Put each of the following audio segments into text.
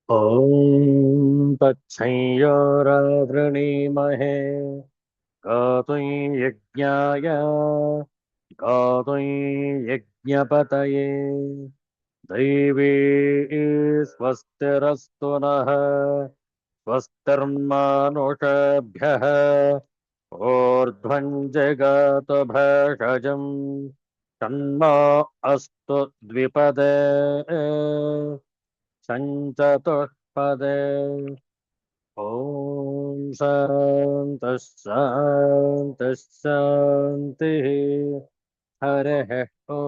ॐ तच्छंयोरावृणीमहे गातुं यज्ञाय गातुं यज्ञपतये दैवी स्वस्तिरस्तु नः स्वस्तिर्मानुषेभ्यः ऊर्ध्वं जगात भेषजम् तन्नो अस्तु द्विपदे सञ्चतुष्पदे ॐ शान्तः शान्तः शान्तिः हरिः ॐ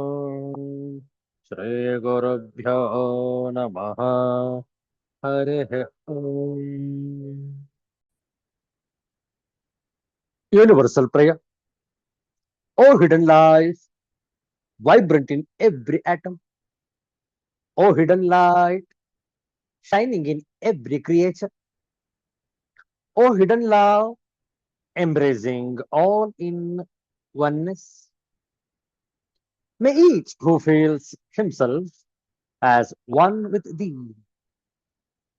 श्रीगुरुभ्यो नमः हरिः ॐ Universal prayer. O hidden light, vibrant in every atom. O hidden light, shining in every creature. O hidden love, embracing all in oneness. May each who feels himself as one with thee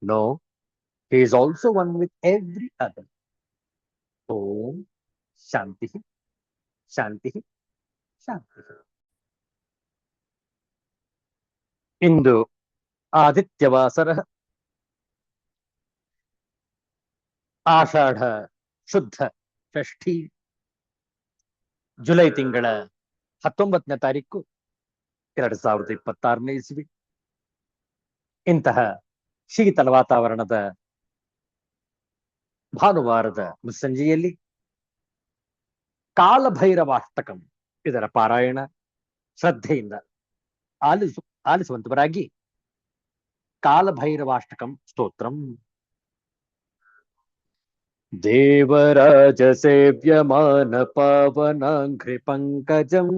know he is also one with every other. Om Shanti Shanti Shanti. ಇಂದು ಆದಿತ್ಯವಾಸರ ಆಷಾಢ ಶುದ್ಧ ಷಷ್ಠಿ July ತಿಂಗಳ 19ನೇ ತಾರೀಕು 2026ನೇ ಇಸ್ವಿ. ಇಂತಹ ಶೀತಲ ವಾತಾವರಣದ ಭಾನುವಾರದ ಮುಸ್ಸಂಜೆಯಲ್ಲಿ ಕಾಲಭೈರವಾಷ್ಟಕಂ ಇದರ ಪಾರಾಯಣ ಶ್ರದ್ಧೆಯಿಂದ ಆಲಿಸುವಂತವರಾಗಿ ಕಾಲಭೈರವಾಷ್ಟಕಂ ಸ್ತೋತ್ರಂ. ದೇವರಾಜ ಸೇವ್ಯಮಾನ ಪಾವನಾಂಘ್ರಿ ಪಂಕಜಂ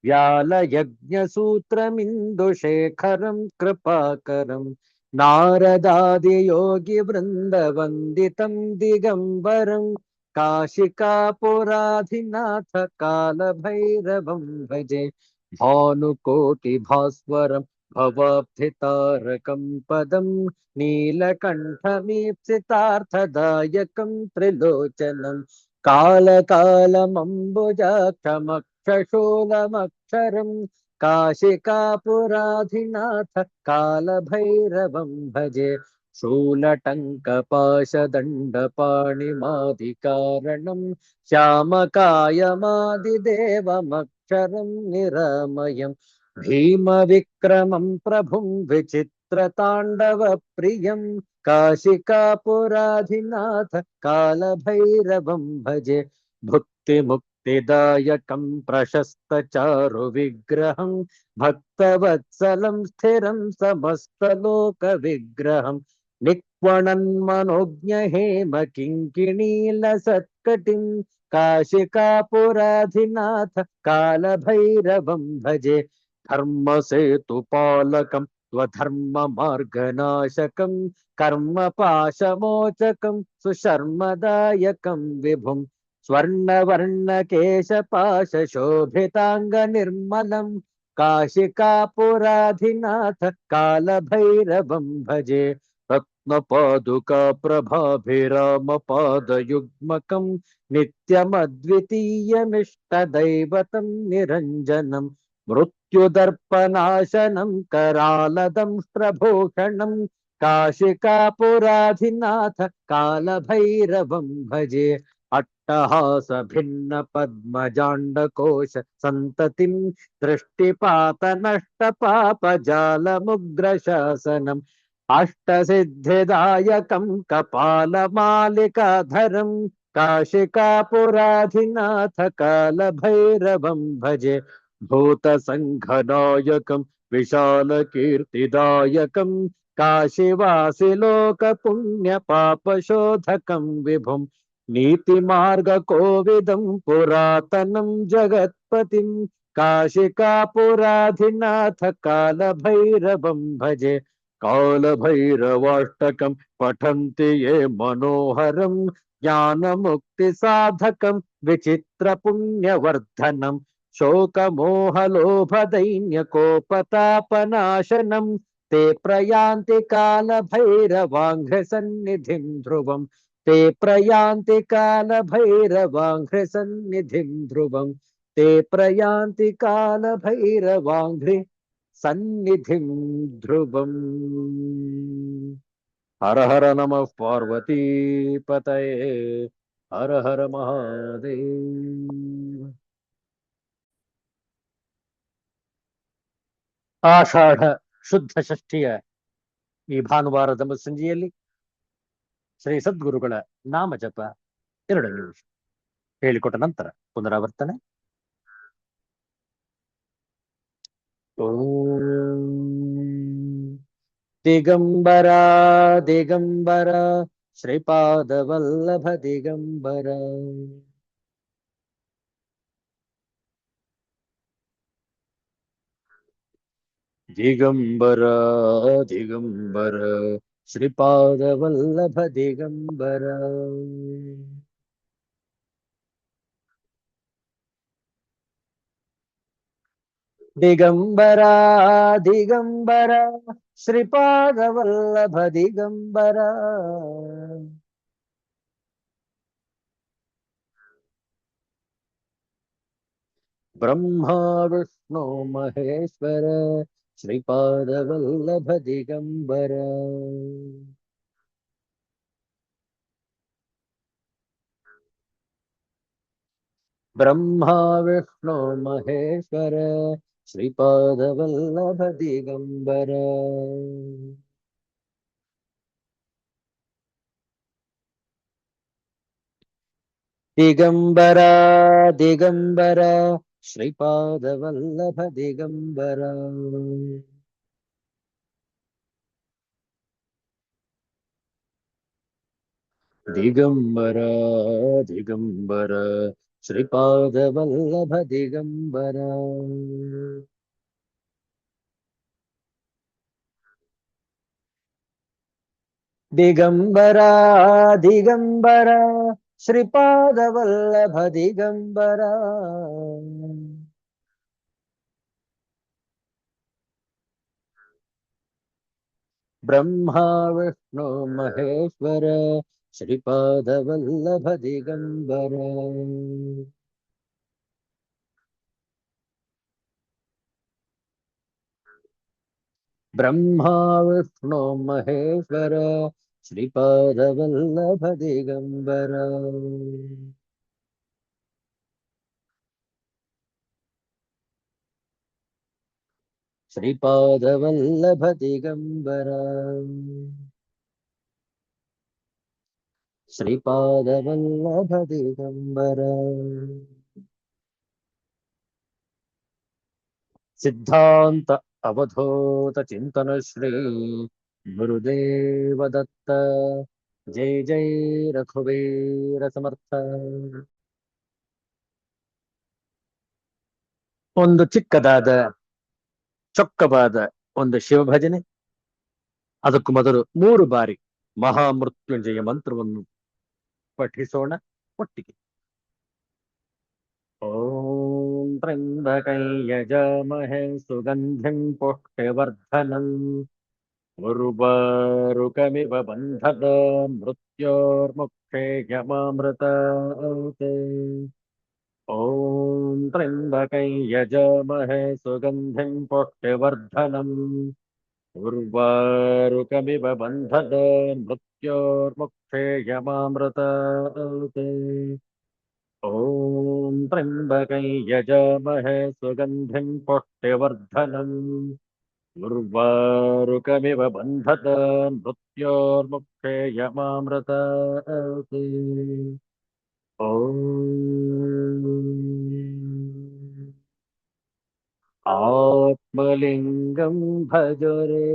ವ್ಯಾಲಯಜ್ಞ ಸೂತ್ರಮಿಂದು ಶೇಖರಂ ಕೃಪಾಕರಂ ನಾರದಾದಿ ಯೋಗಿ ವೃಂದ ವಂದಿತಂ ದಿಗಂಬರಂ ಕಾಶಿಕಾಪುರಾಧಿನಾಥ ಕಾಲಭೈರವಂ ಭಜೆ ಭಾನುಕೋಟಿ ಭಾಸ್ವರಂ ಭವಾಬ್ಧಿತಾರಕಂ ಪದಂ ನೀಲಕಂಠಮೀಪ್ಸಿತಾರ್ಥದಾಯಕಂ ತ್ರಿಲೋಚನಂ ಕಾಲಕಾಲಮಂಬುಜಾಕ್ಷಮಕ್ಷಶೂಲಮಕ್ಷರಂ ಕಾಶಿಕಾಪುರಾಧಿನಾಥ ಕಾಲಭೈರವಂ ಭಜೆ ಶೂಲಟಂಕಪಾಶದಂಡಪಾಣಿಮಾದಿಕಾರಣಂ ಶ್ಯಾಮಕಾಯಮಾದಿದೇವಮಕ್ಷರಂ ನಿರಾಮಯಂ ಭೀಮವಿಕ್ರಮಂ ಪ್ರಭುಂ ವಿಚಿತ್ರತಾಂಡವ ಪ್ರಿಯಂ ಕಾಶಿಕಾಪುರಾಧಿನಾಥ ಕಾಲಭೈರವಂ ಭಜೆ ಭುಕ್ತಿಮುಕ್ತಿದಾಯಕಂ ಪ್ರಶಸ್ತ ಚಾರು ವಿಗ್ರಹಂ ಭಕ್ತವತ್ಸಲಂ ಸ್ಥಿರಂ ಸಮಸ್ತಲೋಕ ವಿಗ್ರಹಂ ನಿಕ್ವಣನ್ಮನೋಜ್ಞ ಹೇಮ ಕಿಂಕಿಣೀಲ ಸತ್ಕಟಿಂ ಕಾಶಿಕಾಪುರಾಧಿನಾಥ ಕಾಲಭೈರವಂ ಭಜೆ ಧರ್ಮಸೇತುಪಾಲಕಂ ಸ್ವಧರ್ಮಮಾರ್ಗನಾಶಕಂ ಕರ್ಮಪಾಶಮೋಚಕಂ ಸುಶರ್ಮದಾಯಕಂ ವಿಭುಂ ಸ್ವರ್ಣವರ್ಣಕೇಶಪಾಶೋಭಿತಾಂಗನಿರ್ಮಲಂ ಕಾಶಿಕಾಪುರಾಧಿನಾಥ ಕಾಲಭೈರವಂ ಭಜೆ ರತ್ನಪಾದುಕಾಪ್ರಭಾಭಿರಾಮಪಾದಯುಗ್ಮಕಂ ನಿತ್ಯಮದ್ವಿತೀಯಮಿಷ್ಟದೈವತಂ ನಿರಂಜನಂ ಮೃತ್ಯುದರ್ಪನಾಶನಂ ಕರಾಲದಂಷ್ಟ್ರಭೂಷಣಂ ಕಾಶಿಕಾಪುರಾಧಿನಾಥ ಕಾಲಭೈರವಂ ಭಜೆ ಅಟ್ಟಹಾಸ ಭಿನ್ನ ಪದ್ಮಜಾಂಡಕೋಶ ಸಂತತಿಂ ದೃಷ್ಟಿಪಾತ ನಷ್ಟ ಪಾಪ ಜಾಲ ಮುಗ್ರ ಶಾಸನಂ ಅಷ್ಟಸಿದ್ಧಿದಾಯಕಂ ಕಪಾಲಮಾಲಿಕಾಧರಂ ಕಾಶಿಕಾಪುರಾಧಿನಾಥ ಕಾಲಭೈರವಂ ಭಜೆ ಭೂತಸಂಘನಾಯಕಂ ವಿಶಾಲಕೀರ್ತಿದಾಯಕಂ ಕಾಶಿವಾಸಿ ಲೋಕ ಪುಣ್ಯ ಪಾಪಶೋಧಕಂ ವಿಭುಂ ನೀತಿಮಾರ್ಗಕೋವಿದಂ ಪುರಾತನಂ ಜಗತ್ಪತಿಂ ಕಾಶಿಕಾಪುರಾಧಿನಾಥ ಕಾಲಭೈರವಂ ಭಜೆ ಕಾಲಭೈರವಾಷ್ಟಕಂ ಪಠಂತಿ ಯೇ ಮನೋಹರಂ ಜ್ಞಾನಮುಕ್ತಿಸಾಧಕಂ ವಿಚಿತ್ರಪುಣ್ಯವರ್ಧನಂ ಶೋಕಮೋಹಲೋಭದೈನ್ಯಕೋಪತಾಪನಾಶನಂ ते प्रयान्ति कालभैरवाङ्घ्रिसन्निधिं ध्रुवम् ते प्रयान्ति कालभैरवाङ्घ्रिसन्निधिं ध्रुवम् ते प्रयान्ति कालभैरवाङ्घ्रि सन्निधिं ध्रुवम् हर हर नमः पार्वती पतये हर हर महादेव ಆಷಾಢ ಶುದ್ಧ ಷಷ್ಠಿಯ ಈ ಭಾನುವಾರದ ಮುಸ್ಸಂಜೆಯಲ್ಲಿ ಶ್ರೀ ಸದ್ಗುರುಗಳ ನಾಮ ಜಪ 2 ನಿಮಿಷ ಹೇಳಿಕೊಟ್ಟ ನಂತರ ಪುನರಾವರ್ತನೆ. ಓಂ ದಿಗಂಬರ ದಿಗಂಬರ ಶ್ರೀಪಾದವಲ್ಲಭ ದಿಗಂಬರ ದಿಗಂಬರ ದಿಗಂಬರ ಶ್ರೀಪಾದವಲ್ಲಭ ದಿಗಂಬರ ದಿಗಂಬರ ದಿಗಂಬರ ಶ್ರೀಪಾದವಲ್ಲಭ ದಿಗಂಬರ ಬ್ರಹ್ಮ ವಿಷ್ಣು ಮಹೇಶ್ವರ ಶ್ರೀಪಾದವಲ್ಲಭ ದಿಗಂಬರ ಬ್ರಹ್ಮ ವಿಷ್ಣು ಮಹೇಶ್ವರ ಶ್ರೀಪಾದವಲ್ಲಭ ದಿಗಂಬರ ದಿಗಂಬರ ದಿಗಂಬರ ಶ್ರೀಪಾದವಲ್ಲಭ ದಿಗಂಬರ ದಿಗಂಬರ ದಿಗಂಬರ ಶ್ರೀಪಾದವಲ್ಲಭ ದಿಗಂಬರ ದಿಗಂಬರ ದಿಗಂಬರ ಶ್ರೀಪಾದವಲ್ಲಭ ದಿಗಂಬರ ಬ್ರಹ್ಮ ವಿಷ್ಣು ಮಹೇಶ್ವರ ಶ್ರೀಪಾದವಲ್ಲಭ ದಿಗಂಬರ ಬ್ರಹ್ಮ ವಿಷ್ಣು ಮಹೇಶ್ವರ ಶ್ರೀಪಾದವಲ್ಲಭ ದಿಗಂಬರ ಶ್ರೀಪಾದವಲ್ಲಭ ದಿಗಂಬರ ಶ್ರೀಪಾದವಲ್ಲಭ ದಿಗಂಬರ ಸಿದ್ಧಾಂತ ಅವಧೂತ ಚಿಂತನ ಶ್ರೀ ಗುರುದೇವ ದತ್ತ ಜೈ ಜೈ ರಘುವೀರ ಸಮರ್ಥ. ಒಂದು ಚಿಕ್ಕದಾದ ಚೊಕ್ಕವಾದ ಒಂದು ಶಿವಭಜನೆ. ಅದಕ್ಕೂ ಮೊದಲು 3 ಬಾರಿ ಮಹಾಮೃತ್ಯುಂಜಯ ಮಂತ್ರವನ್ನು ಪಠಿಸೋಣ ಒಟ್ಟಿಗೆ. ಓಂ ತ್ರ್ಯಂಬಕೈ ಯಜಾಮಹೇ ಸುಗಂಧಿಂ ಪುಷ್ಟಿವರ್ಧನಂ ಉರ್ವಾರುಕಮಿವ ಬಂಧದ ಮೃತ್ಯೋರ್ಮುಕ್ಷೇಯಮಾಮೃತಾತ್. ಓಂ ತ್ರ್ಯಂಬಕೈ ಯಜಾಮಹೇ ಸುಗಂಧಿಂ ಪುಷ್ಟಿವರ್ಧನಂ ಉರ್ವಾರುಕಮಿವ ಬಂಧದ ಮೃತ್ಯೋರ್ಮುಕ್ಷೇಯಮಾಮೃತಾತ್. ಓಂ ತ್ರ್ಯಂಬಕೈ ಯಜಾಮಹೇ ಸುಗಂಧಿಂ ಪುಷ್ಟಿವರ್ಧನಂ ಉರ್ವಾರುಕಮಿವ ಬಂಧದ ಮೃತ್ಯೋರ್ಮುಕ್ಷೇಯಮಾಮೃತಾತ್. ಓಂ ಆತ್ಮಲಿಂಗಂ ಭಜರೆ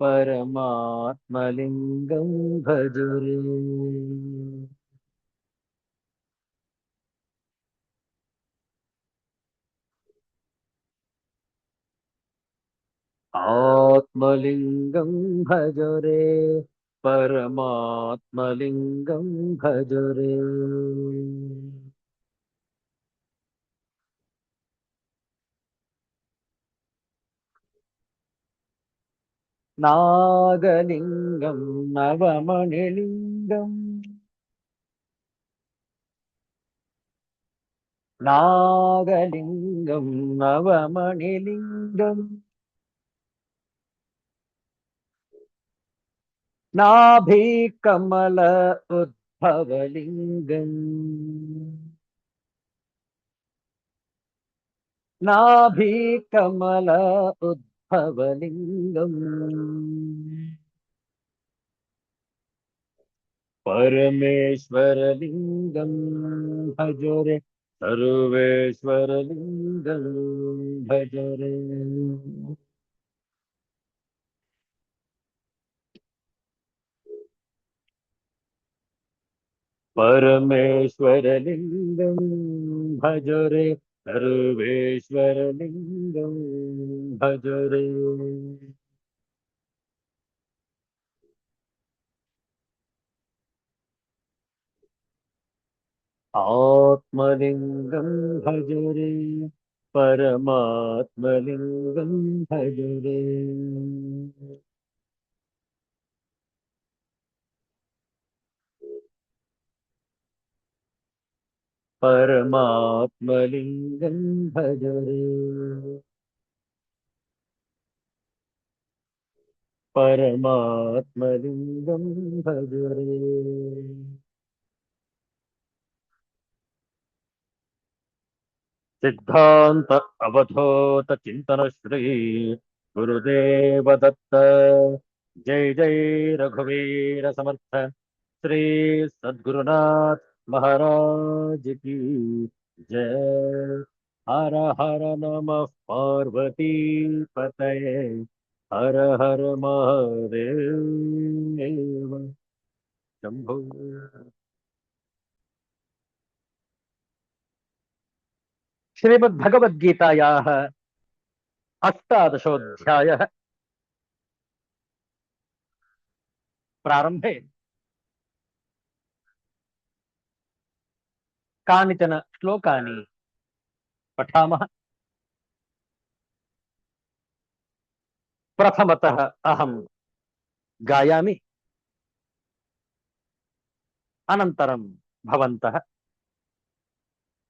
ಪರಮಾತ್ಮಲಿಂಗಂ ಭಜರೆ. ಆತ್ಮಲಿಂಗಂ ಭಜರೆ ಪರಮಾತ್ಮಲಿಂಗಂ ಭಜರೆ. नागलिंगम नवमणिलिंगम नागलिंगम नवमणिलिंगम नाभि कमल उद्भवलिंगम नाभि कमल उद्भवलिंगम परमेश्वर लिंगम भजरे सर्वेश्वर लिंगम भजरे परमेश्वर लिंगम भजरे सर्वेश्वर लिंगम भजरे आत्मलिंगम भजरे परमात्मलिंगम भजरे परमात्मलिंगम भजरे परमात्मलिंगम भजरे सिद्धांत अवधूत चिंतन श्री गुरुदेव दत्त जय जय रघुवीर समर्थ श्री सद्गुरुनाथ महाराज की जय। हर हर नमः पार्वती पतये हर हर महादेव शंभो। श्रीमद्भगवद्गीतायाः अष्टादशोऽध्यायः प्रारम्भे कानिचन श्लोकानि पठामः। प्रथमतः अहं गायामि, अनन्तरं भवन्तः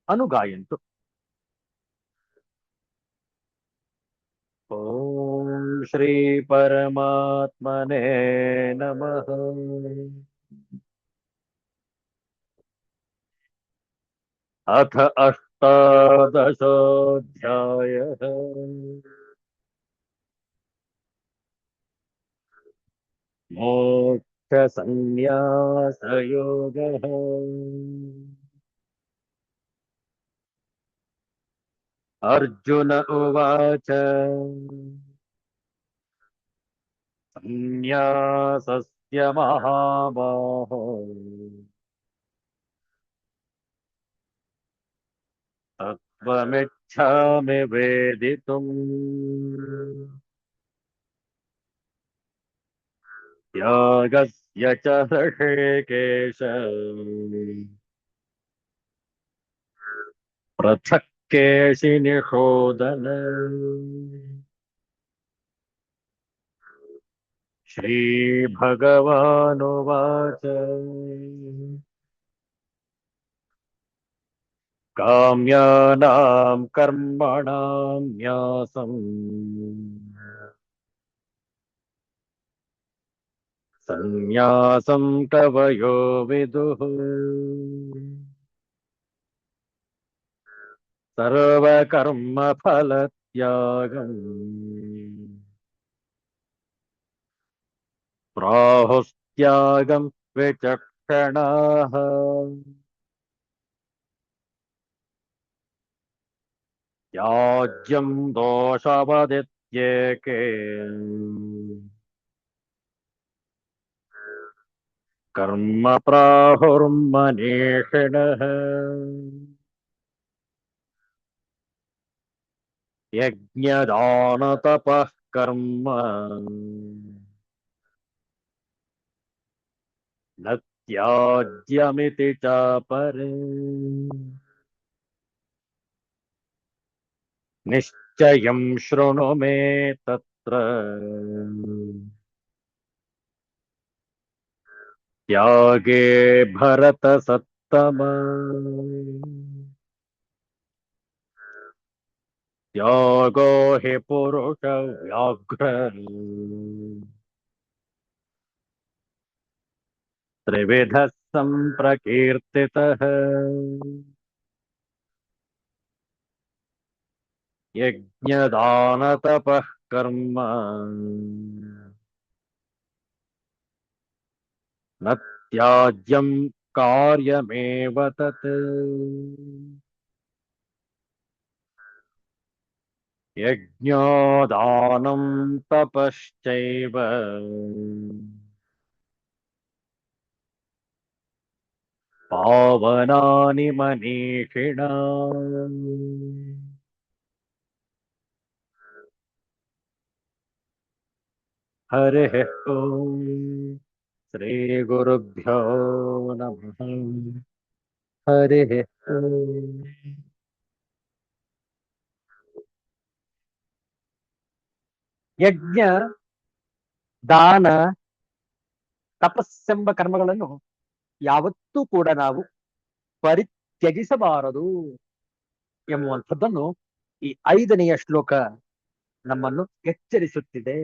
अनुगायन्तु। ॐ श्री परमात्मने नमः। अथ अष्टादशोऽध्यायः मोक्षसंन्यासयोगः। अर्जुन उवाच संन्यासस्य महाबाहो तत्त्वमिच्छामि वेदितुम्। त्यागस्य च हृषीकेश पृथक् केशिनिषोदन। श्रीभगवानुवाच काम्यानां कर्मणां न्यासम् सन्न्यासं कवयो विदुः। सर्वकर्मफलत्यागम् प्राहुस्त्यागं विचक्षणाः। त्याज्यं दोषवदित्येके कर्म प्राहुर्मनीषिणः। यज्ञदानतपः कर्म न त्याज्यमिति चापरे। निश्चयं शृणु मे तत्र त्यागे भरत सत्तम त्यागो हि पुरुष व्याघ्र त्रिविधः संप्रकीर्तितः यज्ञदान तपः कर्म न त्याज्यं कार्यमेव तत् यज्ञदानं तपश्चैव पावनानि मनीषिणा हरिः ॐ श्रीगुरुभ्यो नमः हरिः ॐ ಯಜ್ಞ ದಾನ ತಪಸ್ಸೆಂಬ ಕರ್ಮಗಳನ್ನು ಯಾವತ್ತೂ ಕೂಡ ನಾವು ಪರಿತ್ಯಜಿಸಬಾರದು ಎಂಬುವಂಥದ್ದನ್ನು ಈ 5ನೆಯ ಶ್ಲೋಕ ನಮ್ಮನ್ನು ಎಚ್ಚರಿಸುತ್ತಿದೆ.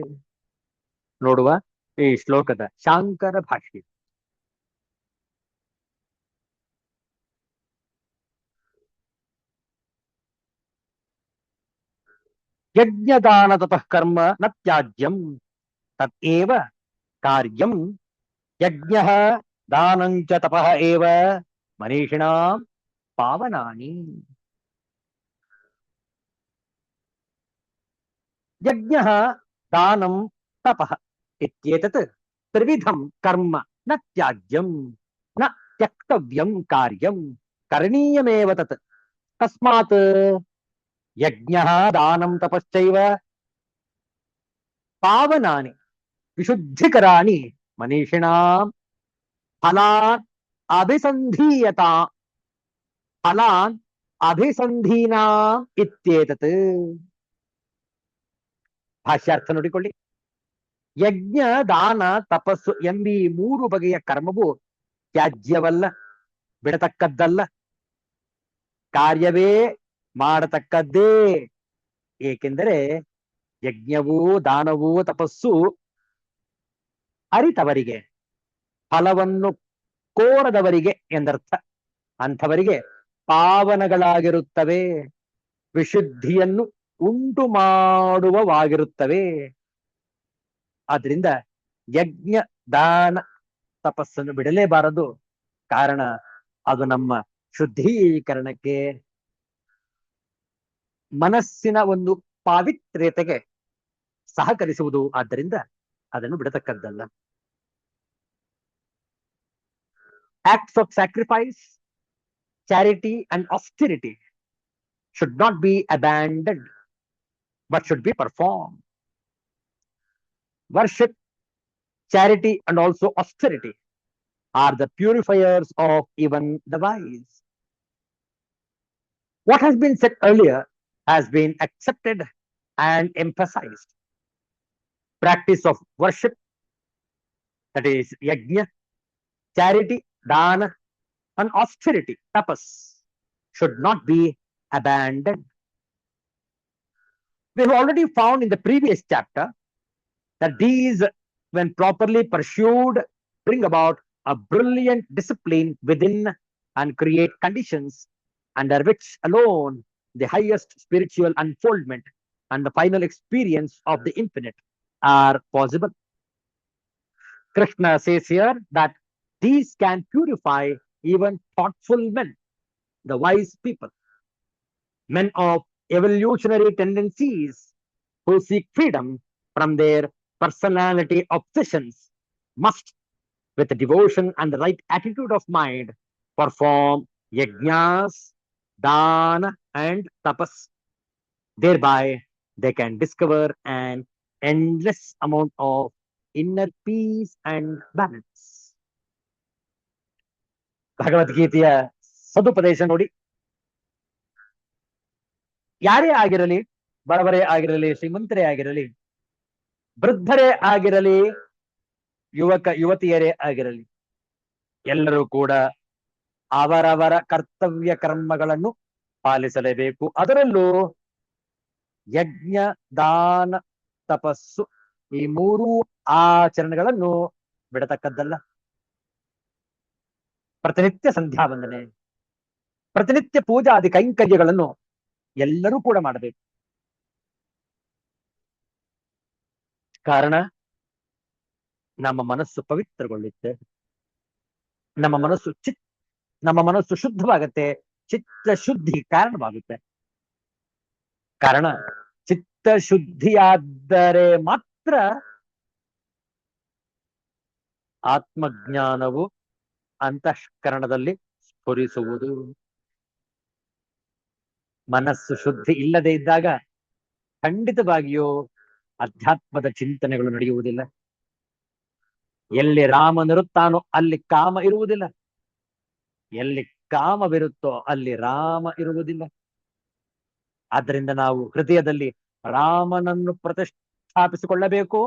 ನೋಡುವ ಈ ಶ್ಲೋಕದ ಶಾಂಕರ ಭಾಷ್ಯ. ಯಜ್ಞದಾನ ತಪಃ ಕರ್ಮ ನ ತ್ಯಾಜ್ಯಂ ತದೇವ ಕಾರ್ಯಂ ಯಜ್ಞಃ ದಾನಂಚ ತಪಃ ಏವ ಮನೀಷಿಣಾಂ ಪಾವನಾನಿ. ಯಜ್ಞಃ ದಾನಂ ತಪಃ ಇತ್ಯೇತತ್ ತ್ರಿವಿಧಂ ಕರ್ಮ ನ ತ್ಯಾಜ್ಯಂ ನ ತ್ಯಕ್ತವ್ಯಂ ಕಾರ್ಯಂ ಕರಣೀಯಮೇವ ತತ್. ತಸ್ಮಾತ್ ಯಜ್ಞಃ ದಾನಂ ತಪಶ್ಚೈವ ಪಾವನಾನಿ ವಿಶುದ್ಧಿಕರಾಣಿ ಮನೀಷಿಣಾಂ ಫಲಾನ್ ಅಭಿಸಂಧೀಯತಾ ಫಲಾನ್ ಅಭಿಸಂಧೀನಾಂ ಇತ್ಯೇತತ್. ಭಾಷ್ಯಾರ್ಥ ನೋಡಿಕೊಳ್ಳಿ. ಯಜ್ಞ ದಾನ ತಪಸ್ಸು ಎಂಬೀ 3 ಬಗೆಯ ಕರ್ಮವು ತ್ಯಾಜ್ಯವಲ್ಲ, ಬಿಡತಕ್ಕದ್ದಲ್ಲ, ಕಾರ್ಯವೇ ಮಾಡತಕ್ಕದ್ದೇ. ಏಕೆಂದರೆ ಯಜ್ಞವೂ ದಾನವೂ ತಪಸ್ಸು ಅರಿತವರಿಗೆ, ಫಲವನ್ನು ಕೋರದವರಿಗೆ ಎಂದರ್ಥ. ಅಂಥವರಿಗೆ ಪಾವನಗಳಾಗಿರುತ್ತವೆ, ವಿಶುದ್ಧಿಯನ್ನು ಉಂಟು ಮಾಡುವವಾಗಿರುತ್ತವೆ. ಆದ್ರಿಂದ ಯಜ್ಞ ದಾನ ತಪಸ್ಸನ್ನು ಬಿಡಲೇಬಾರದು. ಕಾರಣ ಅದು ನಮ್ಮ ಶುದ್ಧೀಕರಣಕ್ಕೆ, ಮನಸ್ಸಿನ ಒಂದು ಪಾವಿತ್ರ್ಯತೆಗೆ ಸಹಕರಿಸುವುದು. ಆದ್ದರಿಂದ ಅದನ್ನು ಬಿಡತಕ್ಕದ್ದಲ್ಲ. Acts of sacrifice, charity and austerity should not be abandoned but should be performed. Worship, charity and also austerity are the purifiers of even the wise. What has been said earlier has been accepted and emphasized. Practice of worship, that is yajna, charity, dana and austerity, tapas, should not be abandoned. We have already found in the previous chapter that these, when properly pursued, bring about a brilliant discipline within and create conditions under which alone the highest spiritual unfoldment and the final experience of the infinite are possible. Krishna says here that these can purify even thoughtful men, the wise people, men of evolutionary tendencies who seek freedom from their personality obsessions must, with devotion and the right attitude of mind, perform yajnas, dana and tapas. Thereby they can discover an endless amount of inner peace and balance. ಭಗವದ್ಗೀತೆಯ ಸದುಪದೇಶ ನೋಡಿ. ಯಾರೇ ಆಗಿರಲಿ, ಬಡವರೇ ಆಗಿರಲಿ, ಶ್ರೀಮಂತರೇ ಆಗಿರಲಿ, ವೃದ್ಧರೇ ಆಗಿರಲಿ, ಯುವಕ ಯುವತಿಯರೇ ಆಗಿರಲಿ, ಎಲ್ಲರೂ ಕೂಡ ಅವರವರ ಕರ್ತವ್ಯ ಕರ್ಮಗಳನ್ನು ಪಾಲಿಸಲೇಬೇಕು. ಅದರಲ್ಲೂ ಯಜ್ಞ, ದಾನ, ತಪಸ್ಸು ಈ ಮೂರೂ ಆಚರಣೆಗಳನ್ನು ಬಿಡತಕ್ಕದ್ದಲ್ಲ. ಪ್ರತಿನಿತ್ಯ ಸಂಧ್ಯಾ ವಂದನೆ, ಪ್ರತಿನಿತ್ಯ ಪೂಜಾದಿ ಕೈಂಕರ್ಯಗಳನ್ನು ಎಲ್ಲರೂ ಕೂಡ ಮಾಡಬೇಕು. ಕಾರಣ ನಮ್ಮ ಮನಸ್ಸು ಪವಿತ್ರಗೊಳ್ಳುತ್ತೆ, ನಮ್ಮ ಮನಸ್ಸು ಶುದ್ಧವಾಗುತ್ತೆ, ಚಿತ್ತ ಶುದ್ಧಿ ಕಾರಣವಾಗುತ್ತೆ. ಕಾರಣ ಚಿತ್ತ ಶುದ್ಧಿಯಾದರೆ ಮಾತ್ರ ಆತ್ಮಜ್ಞಾನವು ಅಂತಃಕರಣದಲ್ಲಿ ಸ್ಫುರಿಸುವುದು. ಮನಸ್ಸು ಶುದ್ಧಿ ಇಲ್ಲದೆ ಇದ್ದಾಗ ಖಂಡಿತವಾಗಿಯೂ ಅಧ್ಯಾತ್ಮದ ಚಿಂತನೆಗಳು ನಡೆಯುವುದಿಲ್ಲ. ಎಲ್ಲಿ ರಾಮನಿರುತ್ತಾನೋ ಅಲ್ಲಿ ಕಾಮ ಇರುವುದಿಲ್ಲ, ಎಲ್ಲಿ ಕಾಮವಿರುತ್ತೋ ಅಲ್ಲಿ ರಾಮ ಇರುವುದಿಲ್ಲ. ಆದ್ದರಿಂದ ನಾವು ಹೃದಯದಲ್ಲಿ ರಾಮನನ್ನು ಪ್ರತಿಷ್ಠಾಪಿಸಿಕೊಳ್ಳಬೇಕು,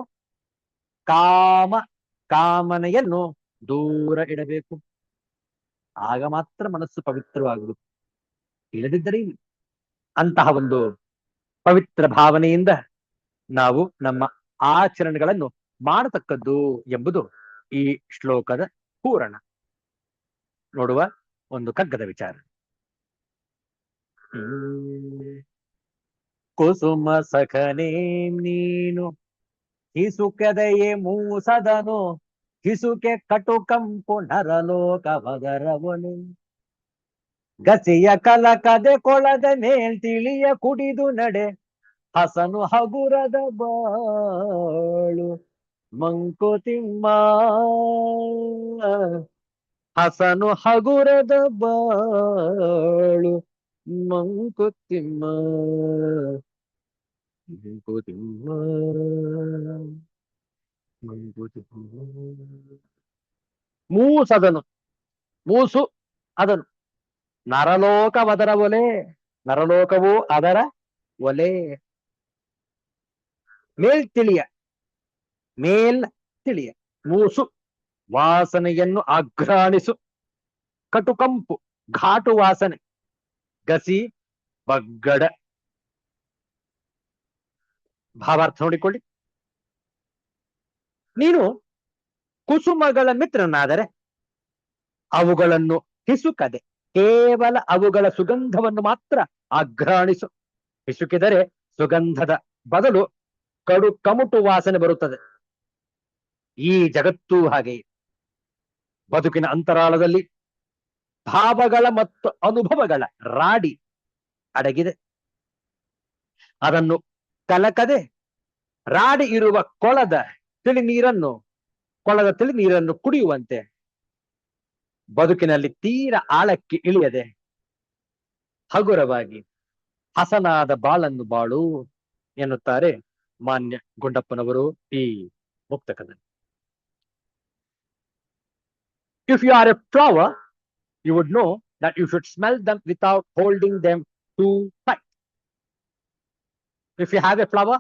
ಕಾಮನೆಯನ್ನು ದೂರ ಇಡಬೇಕು. ಆಗ ಮಾತ್ರ ಮನಸ್ಸು ಪವಿತ್ರವಾಗುವುದು. ಇಲ್ಲದಿದ್ದರೆ ಅಂತಹ ಒಂದು ಪವಿತ್ರ ಭಾವನೆಯಿಂದ ನಾವು ನಮ್ಮ ಆಚರಣೆಗಳನ್ನು ಮಾಡತಕ್ಕದ್ದು ಎಂಬುದು ಈ ಶ್ಲೋಕದ ಪೂರಣ. ನೋಡುವ ಒಂದು ಕಗ್ಗದ ವಿಚಾರ. ಕುಸುಮ ಸಖನೇ ನೀನು ಹಿಸುಕದೆಯೇ ಮೂಸದನು, ಹಿಸುಕೆ ಕಟುಕಂಪು ನರಲೋಕ ಬಗರವನು. ಗಸಿಯ ಕಲಕದೆ ಕೊಳದ ಮೇಲ್ತಿಳಿಯ ಕುಡಿದು ನಡೆ, ಹಸನು ಹಗುರದ ಬಾಳು ಮಂಕುತಿಮ್ಮ. ಹಸನು ಹಗುರದ ಬಾಳು ಮಂಕುತಿಮ್ಮ. ಮಂಕುತಿಮ್ಮ ಮಂಕುತಿಮ್ಮ. ಮೂಸದನು, ಮೂಸು ಅದನು, ನರಲೋಕವದರ ಒಲೆ, ನರಲೋಕವು ಅದರ ಒಲೆ. ಮೇಲ್ತಿಳಿಯ, ಮೇಲ್ತಿಳಿಯ ಮೂಸು ವಾಸನೆಯನ್ನು ಆಘ್ರಾಣಿಸು, ಕಟುಕಂಪು ಘಾಟು ವಾಸನೆ, ಗಸಿ ಬಗ್ಗಡ. ಭಾವಾರ್ಥ ನೋಡಿಕೊಳ್ಳಿ. ನೀನು ಕುಸುಮಗಳ ಮಿತ್ರನಾದರೆ ಅವುಗಳನ್ನು ಹಿಸುಕದೆ ಕೇವಲ ಅವುಗಳ ಸುಗಂಧವನ್ನು ಮಾತ್ರ ಆಘ್ರಾಣಿಸು. ಹಿಸುಕಿದರೆ ಸುಗಂಧದ ಬದಲು ಕಡು ಕಮುಟು ವಾಸನೆ ಬರುತ್ತದೆ. ಈ ಜಗತ್ತೂ ಹಾಗೆ ಬದುಕಿನ ಅಂತರಾಳದಲ್ಲಿ ಭಾವಗಳ ಮತ್ತು ಅನುಭವಗಳ ರಾಡಿ ಅಡಗಿದೆ. ಅದನ್ನು ಕಲಕದೆ ರಾಡಿ ಇರುವ ಕೊಳದ ತಿಳಿ ನೀರನ್ನು ಕುಡಿಯುವಂತೆ ಬದುಕಿನಲ್ಲಿ ತೀರ ಆಳಕ್ಕೆ ಇಳಿಯದೆ ಹಗುರವಾಗಿ ಹಸನಾದ ಬಾಳನ್ನು ಬಾಳು ಎನ್ನುತ್ತಾರೆ ಮಾನ್ಯ ಗುಂಡಪ್ಪನವರು ಈ ಮುಕ್ತಕದಲ್ಲಿ. If you are a flower, you would know that you should smell them without holding them too tight. If you have a flower,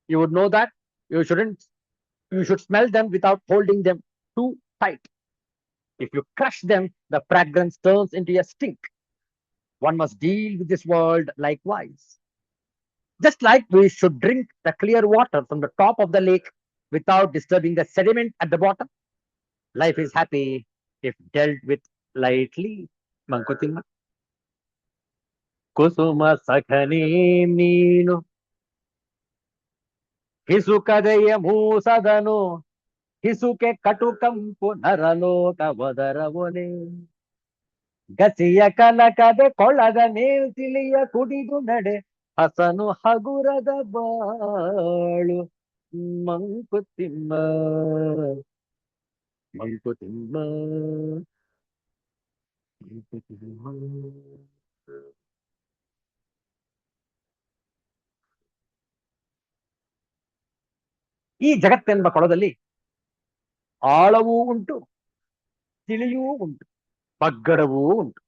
you would know that you should smell them without holding them too tight. If you crush them, the fragrance turns into a stink. One must deal with this world likewise. Just like we should drink the clear water from the top of the lake without disturbing the sediment at the bottom, life is happy if dealt with lightly. Mankutimma. Kusuma sakhane neenu ಹಿಸುಕದೆಯ ಮೂಸದನು, ಹಿಸುಕೆ ಕಟುಕಂಪು ನರಲೋಕ ವದರವೊನೆ. ಗಸಿಯ ಕಲಕದೆ ಕೊಳದ ಮೇಲ್ತಿಳಿಯ ಕುಡಿದು ನಡೆ, ಹಸನು ಹಗುರದ ಬಾಳು ಮಂಕುತಿಮ್ಮ. ಮಂಕುತಿಮ್ಮ ಮಂಕುತಿಮ್ಮ. ಈ ಜಗತ್ತೆಂಬ ಕೊಳದಲ್ಲಿ ಆಳವೂ ಉಂಟು, ತಿಳಿಯೂ ಉಂಟು, ಬಗ್ಗಡವೂ ಉಂಟು.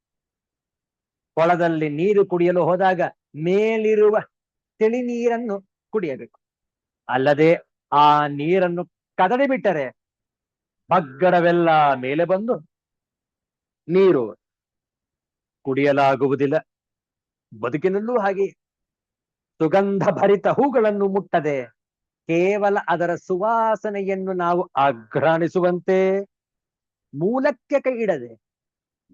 ಕೊಳದಲ್ಲಿ ನೀರು ಕುಡಿಯಲು ಹೋದಾಗ ಮೇಲಿರುವ ತಿಳಿ ನೀರನ್ನು ಕುಡಿಯಬೇಕು, ಅಲ್ಲದೆ ಆ ನೀರನ್ನು ಕದಡಿ ಬಿಟ್ಟರೆ ಬಗ್ಗಡವೆಲ್ಲ ಮೇಲೆ ಬಂದು ನೀರು ಕುಡಿಯಲಾಗುವುದಿಲ್ಲ. ಬದುಕಿನಲ್ಲೂ ಹಾಗೆ ಸುಗಂಧ ಭರಿತ ಹೂಗಳನ್ನು ಮುಟ್ಟದೆ ಕೇವಲ ಅದರ ಸುವಾಸನೆಯನ್ನು ನಾವು ಆಘ್ರಾಣಿಸುವಂತೆ ಮೂಲಕ್ಕೆ ಕೈ ಇಡದೆ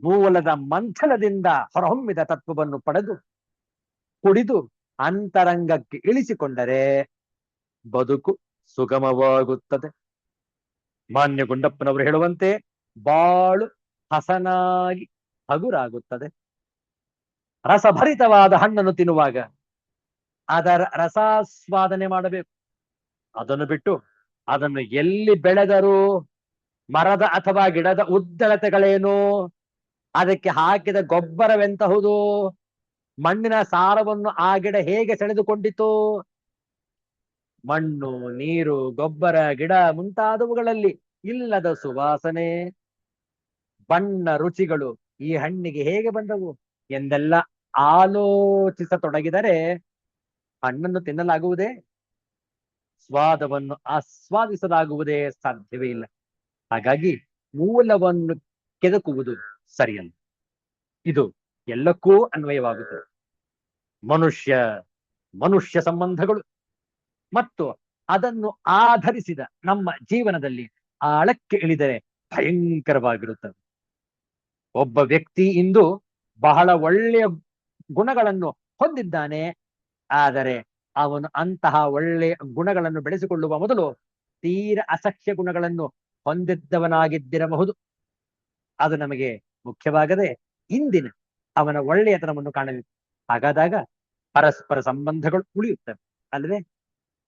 ಮೂಲದ ಮಂಥನದಿಂದ ಹೊರಹೊಮ್ಮಿದ ತತ್ವವನ್ನು ಪಡೆದು ಕುಡಿದು ಅಂತರಂಗಕ್ಕೆ ಇಳಿಸಿಕೊಂಡರೆ ಬದುಕು ಸುಗಮವಾಗುತ್ತದೆ. ಮಾನ್ಯ ಗುಂಡಪ್ಪನವರು ಹೇಳುವಂತೆ ಬಾಳು ಹಸನಾಗಿ ಹಗುರಾಗುತ್ತದೆ. ರಸಭರಿತವಾದ ಹಣ್ಣನ್ನು ತಿನ್ನುವಾಗ ಅದರ ರಸಾಸ್ವಾದನೆ ಮಾಡಬೇಕು. ಅದನ್ನು ಬಿಟ್ಟು ಅದನ್ನು ಎಲ್ಲಿ ಬೆಳೆದರೂ ಮರದ ಅಥವಾ ಗಿಡದ ಉದ್ದಳತೆಗಳೇನು, ಅದಕ್ಕೆ ಹಾಕಿದ ಗೊಬ್ಬರವೆಂತಹುದು, ಮಣ್ಣಿನ ಸಾರವನ್ನು ಆ ಗಿಡ ಹೇಗೆ ಸೆಳೆದುಕೊಂಡಿತು, ಮಣ್ಣು, ನೀರು, ಗೊಬ್ಬರ, ಗಿಡ ಮುಂತಾದವುಗಳಲ್ಲಿ ಇಲ್ಲದ ಸುವಾಸನೆ, ಬಣ್ಣ, ರುಚಿಗಳು ಈ ಹಣ್ಣಿಗೆ ಹೇಗೆ ಬಂದವು ಎಂದೆಲ್ಲ ಆಲೋಚಿಸತೊಡಗಿದರೆ ಹಣ್ಣನ್ನು ತಿನ್ನಲಾಗುವುದೇ, ಸ್ವಾದವನ್ನು ಆಸ್ವಾದಿಸಲಾಗುವುದೇ ಸಾಧ್ಯವೇ ಇಲ್ಲ. ಹಾಗಾಗಿ ಮೂಲವನ್ನು ಕೆದಕುವುದು ಸರಿಯಲ್ಲ. ಇದು ಎಲ್ಲಕ್ಕೂ ಅನ್ವಯವಾಗುತ್ತದೆ. ಮನುಷ್ಯ ಸಂಬಂಧಗಳು ಮತ್ತು ಅದನ್ನು ಆಧರಿಸಿದ ನಮ್ಮ ಜೀವನದಲ್ಲಿ ಆಳಕ್ಕೆ ಇಳಿದರೆ ಭಯಂಕರವಾಗಿರುತ್ತದೆ. ಒಬ್ಬ ವ್ಯಕ್ತಿ ಇಂದು ಬಹಳ ಒಳ್ಳೆಯ ಗುಣಗಳನ್ನು ಹೊಂದಿದ್ದಾನೆ, ಆದರೆ ಅವನು ಅಂತಹ ಒಳ್ಳೆಯ ಗುಣಗಳನ್ನು ಬೆಳೆಸಿಕೊಳ್ಳುವ ಮೊದಲು ತೀರ ಅಸಹ್ಯ ಗುಣಗಳನ್ನು ಹೊಂದಿದ್ದವನಾಗಿದ್ದಿರಬಹುದು. ಅದು ನಮಗೆ ಮುಖ್ಯವಾಗದೆ ಇಂದಿನ ಅವನ ಒಳ್ಳೆಯತನವನ್ನು ಕಾಣಬೇಕು. ಹಾಗಾದಾಗ ಪರಸ್ಪರ ಸಂಬಂಧಗಳು ಉಳಿಯುತ್ತವೆ ಅಲ್ಲವೇ?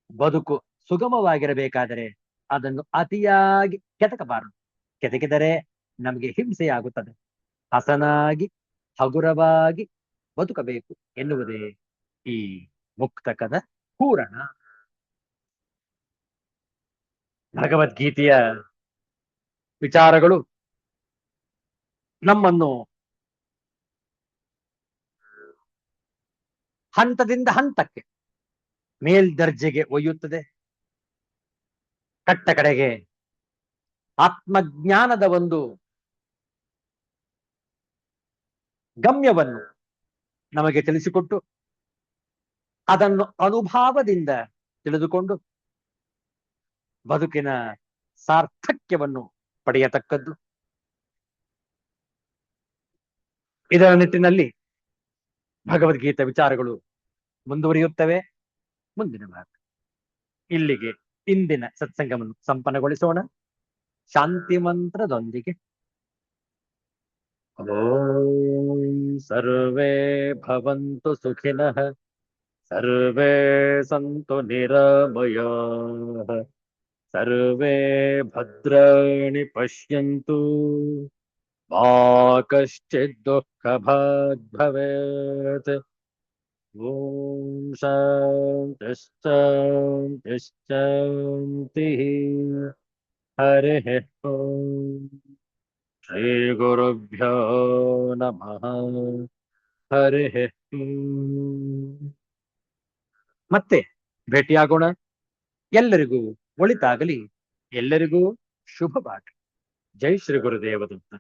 ಬದುಕು ಸುಗಮವಾಗಿರಬೇಕಾದರೆ ಅದನ್ನು ಅತಿಯಾಗಿ ಕೆದಕಬಾರದು. ಕೆದಕಿದರೆ ನಮಗೆ ಹಿಂಸೆಯಾಗುತ್ತದೆ. ಹಸನಾಗಿ ಹಗುರವಾಗಿ ಬದುಕಬೇಕು ಎನ್ನುವುದೇ ಈ ಮುಕ್ತಕದ ಪೂರಣ. ಭಗವದ್ಗೀತೆಯ ವಿಚಾರಗಳು ನಮ್ಮನ್ನು ಹಂತದಿಂದ ಹಂತಕ್ಕೆ ಮೇಲ್ದರ್ಜೆಗೆ ಒಯ್ಯುತ್ತದೆ. ಕಟ್ಟ ಕಡೆಗೆ ಆತ್ಮಜ್ಞಾನದ ಒಂದು ಗಮ್ಯವನ್ನು ನಮಗೆ ತಿಳಿಸಿಕೊಟ್ಟು ಅದನ್ನು ಅನುಭಾವದಿಂದ ತಿಳಿದುಕೊಂಡು ಬದುಕಿನ ಸಾರ್ಥಕ್ಯವನ್ನು ಪಡೆಯತಕ್ಕದ್ದು. ಇದರ ನಿಟ್ಟಿನಲ್ಲಿ ಭಗವದ್ಗೀತಾ ವಿಚಾರಗಳು ಮುಂದುವರಿಯುತ್ತವೆ. ಮುಂದಿನ ಭಾಗ ಇಲ್ಲಿಗೆ ಇಂದಿನ ಸತ್ಸಂಗವನ್ನು ಸಂಪನ್ನಗೊಳಿಸೋಣ. ಶಾಂತಿ ಮಂತ್ರದೊಂದಿಗೆ. ಓಂ ಸರ್ವೇ ಭವಂತು ಸುಖಿನಃ, ಸರ್ವೇ ಸಂತು ನಿರಾಮಯಾಃ, ಸರ್ವೇ ಭದ್ರಾಣಿ ಪಶ್ಯಂತು, ಮಾ ಕಶ್ಚಿತ್ ದುಃಖಭಾಗ್ ಭವೇತ್. ಓಂ ಶಾಂತಿ ಶಾಂತಿ ಶಾಂತಿ. ಹರಿಃ ಓಂ. ಶ್ರೀ ಗುರುಭ್ಯೋ ನಮಃ. ಹರಿಃ ಓಂ. ಮತ್ತೆ ಭೇಟಿಯಾಗೋಣ. ಎಲ್ಲರಿಗೂ ಒಳಿತಾಗಲಿ, ಎಲ್ಲರಿಗೂ ಶುಭವಾಗಲಿ. ಜೈ ಶ್ರೀ ಗುರುದೇವ ದತ್ತ.